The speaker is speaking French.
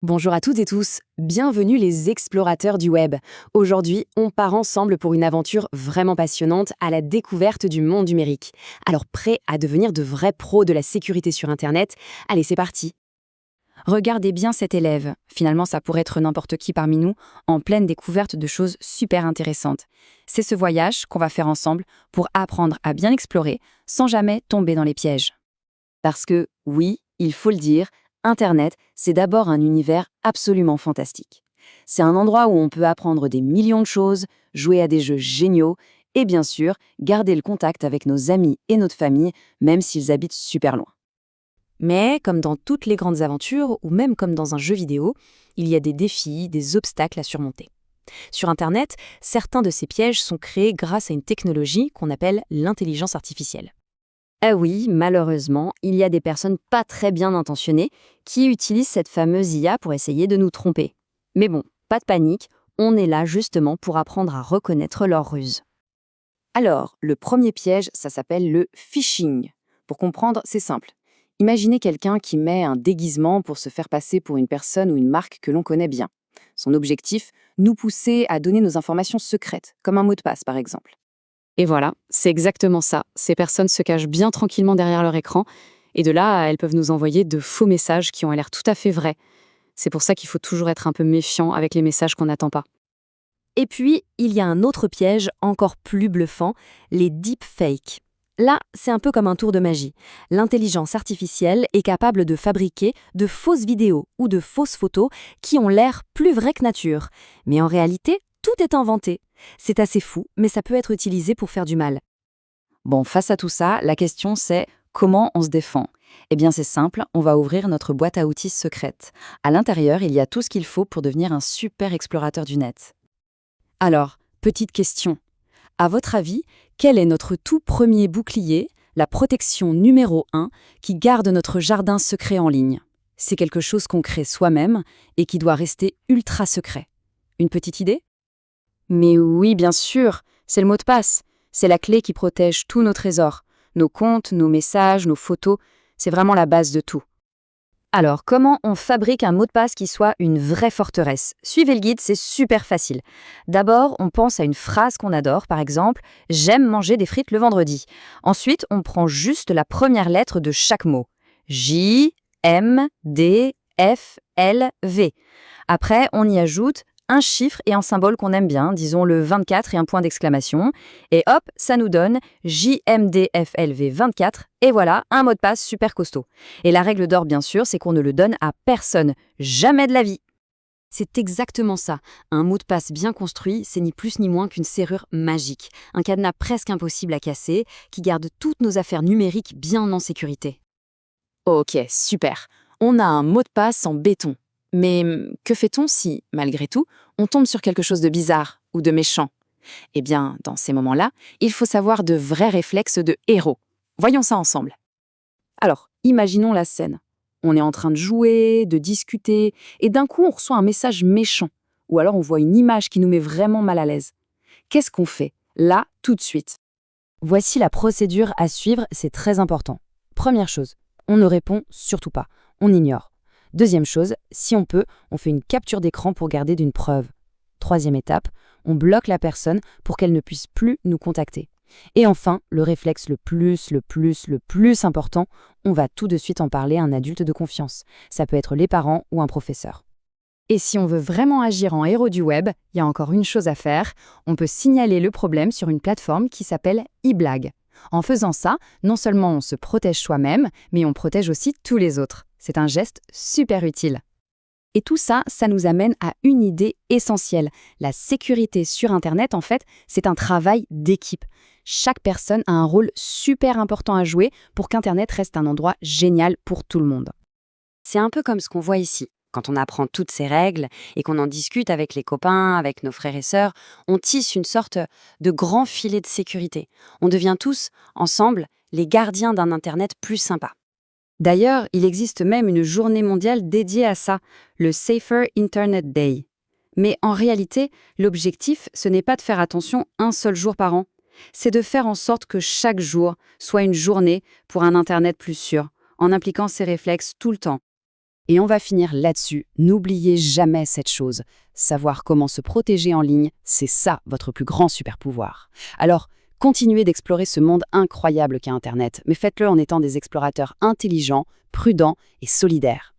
Bonjour à toutes et tous, bienvenue les explorateurs du web. Aujourd'hui, on part ensemble pour une aventure vraiment passionnante à la découverte du monde numérique. Alors prêts à devenir de vrais pros de la sécurité sur Internet? Allez, c'est parti. Regardez bien cet élève. Finalement, ça pourrait être n'importe qui parmi nous, en pleine découverte de choses super intéressantes. C'est ce voyage qu'on va faire ensemble pour apprendre à bien explorer sans jamais tomber dans les pièges. Parce que, oui, il faut le dire, Internet, c'est d'abord un univers absolument fantastique. C'est un endroit où on peut apprendre des millions de choses, jouer à des jeux géniaux et bien sûr, garder le contact avec nos amis et notre famille, même s'ils habitent super loin. Mais, comme dans toutes les grandes aventures, ou même comme dans un jeu vidéo, il y a des défis, des obstacles à surmonter. Sur Internet, certains de ces pièges sont créés grâce à une technologie qu'on appelle l'intelligence artificielle. Ah oui, malheureusement, il y a des personnes pas très bien intentionnées qui utilisent cette fameuse IA pour essayer de nous tromper. Mais bon, pas de panique, on est là justement pour apprendre à reconnaître leurs ruses. Alors, le premier piège, ça s'appelle le phishing. Pour comprendre, c'est simple. Imaginez quelqu'un qui met un déguisement pour se faire passer pour une personne ou une marque que l'on connaît bien. Son objectif, nous pousser à donner nos informations secrètes, comme un mot de passe par exemple. Et voilà, c'est exactement ça. Ces personnes se cachent bien tranquillement derrière leur écran, et de là, elles peuvent nous envoyer de faux messages qui ont l'air tout à fait vrais. C'est pour ça qu'il faut toujours être un peu méfiant avec les messages qu'on n'attend pas. Et puis, il y a un autre piège encore plus bluffant, les deepfakes. Là, c'est un peu comme un tour de magie. L'intelligence artificielle est capable de fabriquer de fausses vidéos ou de fausses photos qui ont l'air plus vraies que nature. Mais en réalité, tout est inventé. C'est assez fou, mais ça peut être utilisé pour faire du mal. Bon, face à tout ça, la question c'est comment on se défend? Eh bien c'est simple, on va ouvrir notre boîte à outils secrète. À l'intérieur, il y a tout ce qu'il faut pour devenir un super explorateur du net. Alors, petite question. À votre avis, quel est notre tout premier bouclier, la protection numéro 1, qui garde notre jardin secret en ligne? C'est quelque chose qu'on crée soi-même et qui doit rester ultra secret. Une petite idée? Mais oui, bien sûr, c'est le mot de passe. C'est la clé qui protège tous nos trésors. Nos comptes, nos messages, nos photos, c'est vraiment la base de tout. Alors, comment on fabrique un mot de passe qui soit une vraie forteresse? Suivez le guide, c'est super facile. D'abord, on pense à une phrase qu'on adore, par exemple « J'aime manger des frites le vendredi ». Ensuite, on prend juste la première lettre de chaque mot. J, M, D, F, L, V. Après, on y ajoute un chiffre et un symbole qu'on aime bien, disons le 24 et un point d'exclamation. Et hop, ça nous donne JMDFLV24. Et voilà, un mot de passe super costaud. Et la règle d'or, bien sûr, c'est qu'on ne le donne à personne. Jamais de la vie. C'est exactement ça. Un mot de passe bien construit, c'est ni plus ni moins qu'une serrure magique. Un cadenas presque impossible à casser, qui garde toutes nos affaires numériques bien en sécurité. Ok, super. On a un mot de passe en béton. Mais que fait-on si, malgré tout, on tombe sur quelque chose de bizarre ou de méchant? Eh bien, dans ces moments-là, il faut savoir de vrais réflexes de héros. Voyons ça ensemble. Alors, imaginons la scène. On est en train de jouer, de discuter, et d'un coup on reçoit un message méchant, ou alors on voit une image qui nous met vraiment mal à l'aise. Qu'est-ce qu'on fait, là, tout de suite? Voici la procédure à suivre, c'est très important. Première chose, on ne répond surtout pas, on ignore. Deuxième chose, si on peut, on fait une capture d'écran pour garder d'une preuve. Troisième étape, on bloque la personne pour qu'elle ne puisse plus nous contacter. Et enfin, le réflexe le plus important, on va tout de suite en parler à un adulte de confiance. Ça peut être les parents ou un professeur. Et si on veut vraiment agir en héros du web, il y a encore une chose à faire, on peut signaler le problème sur une plateforme qui s'appelle eBlag. En faisant ça, non seulement on se protège soi-même, mais on protège aussi tous les autres. C'est un geste super utile. Et tout ça, ça nous amène à une idée essentielle. La sécurité sur Internet, en fait, c'est un travail d'équipe. Chaque personne a un rôle super important à jouer pour qu'Internet reste un endroit génial pour tout le monde. C'est un peu comme ce qu'on voit ici. Quand on apprend toutes ces règles et qu'on en discute avec les copains, avec nos frères et sœurs, on tisse une sorte de grand filet de sécurité. On devient tous, ensemble, les gardiens d'un Internet plus sympa. D'ailleurs, il existe même une journée mondiale dédiée à ça, le Safer Internet Day. Mais en réalité, l'objectif, ce n'est pas de faire attention un seul jour par an. C'est de faire en sorte que chaque jour soit une journée pour un Internet plus sûr, en impliquant ces réflexes tout le temps. Et on va finir là-dessus. N'oubliez jamais cette chose. Savoir comment se protéger en ligne, c'est ça votre plus grand super pouvoir. Alors, continuez d'explorer ce monde incroyable qu'est Internet, mais faites-le en étant des explorateurs intelligents, prudents et solidaires.